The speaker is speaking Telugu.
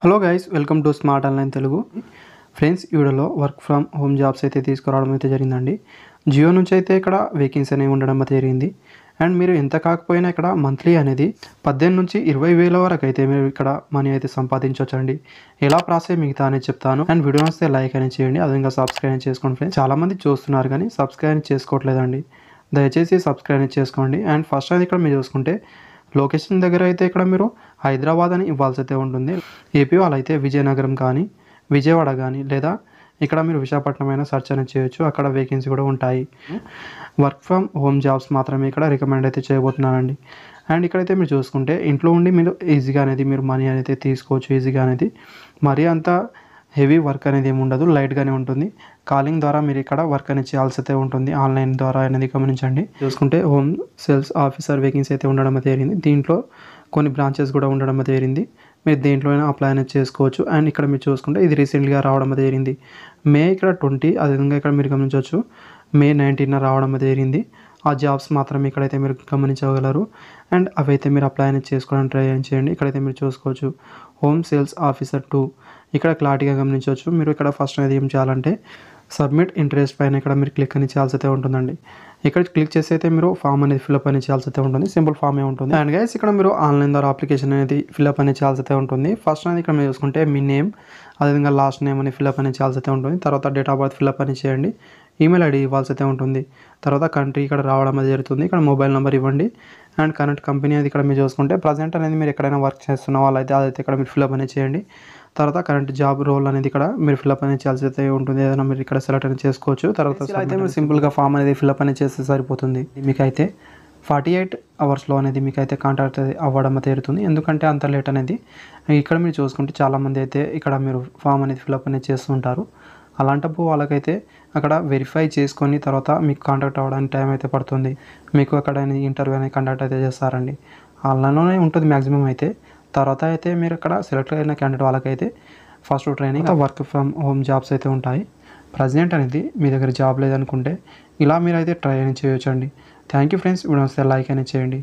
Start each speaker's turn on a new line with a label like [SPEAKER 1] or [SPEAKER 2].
[SPEAKER 1] Hello guys, welcome to smart online Telugu. Friends, ఈ వీడియోలో వర్క్ ఫ్రమ్ హోమ్ జాబ్స్ అయితే తీసుకురావడం అయితే జరిగిందండి. జియో నుంచి అయితే ఇక్కడ వేకెన్సీ అనేవి ఉండడం అయితే జరిగింది. అండ్ మీరు ఎంత కాకపోయినా ఇక్కడ మంత్లీ అనేది 18 నుంచి 20,000 వరకు అయితే మీరు ఇక్కడ మనీ అయితే సంపాదించవచ్చండి. ఎలా ప్రాసెస్ మిగతా అనేది చెప్తాను. అండ్ వీడియో వస్తే లైక్ అనేది చేయండి, అది ఇంకా సబ్స్క్రైబ్ చేసుకోండి. ఫ్రెండ్స్, చాలామంది చూస్తున్నారు కానీ సబ్స్క్రైబ్ చేసుకోవట్లేదండి. దయచేసి సబ్స్క్రైబ్ చేసుకోండి. అండ్ ఫస్ట్ అది ఇక్కడ మీరు చూసుకుంటే లొకేషన్ దగ్గర అయితే ఇక్కడ మీరు హైదరాబాద్ అని ఇవ్వాల్సి అయితే ఉంటుంది. ఏపీ వాళ్ళైతే విజయనగరం కానీ విజయవాడ కానీ లేదా ఇక్కడ మీరు విశాఖపట్నం అయినా సెర్చ్ అనేది చేయొచ్చు. అక్కడ వేకెన్సీ కూడా ఉంటాయి. వర్క్ ఫ్రమ్ హోమ్ జాబ్స్ మాత్రమే ఇక్కడ రికమెండ్ అయితే చేయబోతున్నానండి. అండ్ ఇక్కడైతే మీరు చూసుకుంటే ఇంట్లో ఉండి మీరు ఈజీగా అనేది మీరు మనీ అనేది తీసుకోవచ్చు. ఈజీగా అనేది మరీ అంత హెవీ వర్క్ అనేది ఏమి ఉండదు, లైట్గానే ఉంటుంది. కాలింగ్ ద్వారా మీరు ఇక్కడ వర్క్ అనేది చేయాల్సి అయితే ఉంటుంది, ఆన్లైన్ ద్వారా అనేది గమనించండి. చూసుకుంటే హోమ్ సేల్స్ ఆఫీసర్ వేకెన్సీ అయితే ఉండడం అయితే జరిగింది. దీంట్లో కొన్ని బ్రాంచెస్ కూడా ఉండడం అయితే జరిగింది. మీరు దేంట్లోనే అప్లై అనేది చేసుకోవచ్చు. అండ్ ఇక్కడ మీరు చూసుకుంటే ఇది రీసెంట్గా రావడం అయితే జరిగింది. మే ఇక్కడ 20, అదేవిధంగా ఇక్కడ మీరు గమనించవచ్చు మే 19 రావడం అయితే జరిగింది. ఆ జాబ్స్ మాత్రమే ఇక్కడైతే మీరు గమనించగలరు. అండ్ అవైతే మీరు అప్లై అనేది చేసుకోవడానికి ట్రై చేయండి. ఇక్కడైతే మీరు చూసుకోవచ్చు హోమ్ సేల్స్ ఆఫీసర్ 2 ఇక్కడ క్లారిటీగా గమనించవచ్చు. మీరు ఇక్కడ ఫస్ట్ అనేది ఏం చేయాలంటే సబ్మిట్ ఇంట్రెస్ట్ పైన ఇక్కడ మీరు క్లిక్ అని చేయాల్సి అయితే ఉంటుందండి. ఇక్కడ క్లిక్ చేసి అయితే మీరు ఫామ్ అనేది ఫిల్అప్ అనేది చేయాల్సి అయితే ఉంటుంది. సింపుల్ ఫామ్ ఉంటుంది. అండ్ గైస్, ఇక్కడ మీరు ఆన్లైన్ ద్వారా అప్లికేషన్ అనేది ఫిల్అప్ అనేది చేయాల్సి అయితే ఉంటుంది. ఫస్ట్ అనేది ఇక్కడ మీరు చూసుకుంటే మీ నేమ్, అదేవిధంగా లాస్ట్ నేమ్ అని ఫిల్అప్ అనేది చేయాల్సి అయితే ఉంటుంది. తర్వాత డేట్ ఆఫ్ బర్త్ ఫిల్అప్ అని చేయండి. ఈమెయిల్ ఐడి ఇవ్వాల్సి అయితే ఉంటుంది. తర్వాత కంట్రీ ఇక్కడ రావడం అనేది జరుగుతుంది. ఇక్కడ మొబైల్ నెంబర్ ఇవ్వండి. అండ్ కరెంట్ కంపెనీ అది ఇక్కడ మీరు చూసుకుంటే ప్రజెంట్ అనేది మీరు ఎక్కడైనా వర్క్ చేస్తున్న వాళ్ళైతే అదైతే ఇక్కడ మీరు ఫిల్అప్ అనేది చేయండి. తర్వాత కరెంట్ జాబ్ రోల్ అనేది ఇక్కడ మీరు ఫిల్అప్ అనేది చేయాల్సి అయితే ఉంటుంది. ఏదైనా మీరు ఇక్కడ సెలెక్ట్ అనేది చేసుకోవచ్చు. తర్వాత అయితే మీరు సింపుల్గా ఫామ్ అనేది ఫిల్అప్ అనేది చేస్తే సరిపోతుంది. మీకైతే 48 అవర్స్లో అనేది మీకైతే కాంటాక్ట్ అవ్వడం అయితే జరుగుతుంది. ఎందుకంటే అంత లేట్ అనేది ఇక్కడ మీరు చూసుకుంటే చాలామంది అయితే ఇక్కడ మీరు ఫామ్ అనేది ఫిల్అప్ అనేది చేస్తుంటారు. అలాంటప్పుడు వాళ్ళకైతే అక్కడ వెరిఫై చేసుకొని తర్వాత మీకు కాంటాక్ట్ అవ్వడానికి టైం అయితే పడుతుంది. మీకు అక్కడ ఇంటర్వ్యూ అనేది కండక్ట్ అయితే చేస్తారండి. ఆన్లైన్లోనే ఉంటుంది మ్యాక్సిమం అయితే. తర్వాత అయితే మీరు ఇక్కడ సెలెక్ట్ అయిన క్యాండిడేట్ వాళ్ళకైతే first training, work from home jobs అయితే ఉంటాయి. ప్రజెంట్ అనేది మీ దగ్గర జాబ్ లేదనుకుంటే ఇలా మీరు అయితే ట్రై అనేది చేయొచ్చండి. Thank you friends. వీడియో వస్తే లైక్ అనేది చేయండి.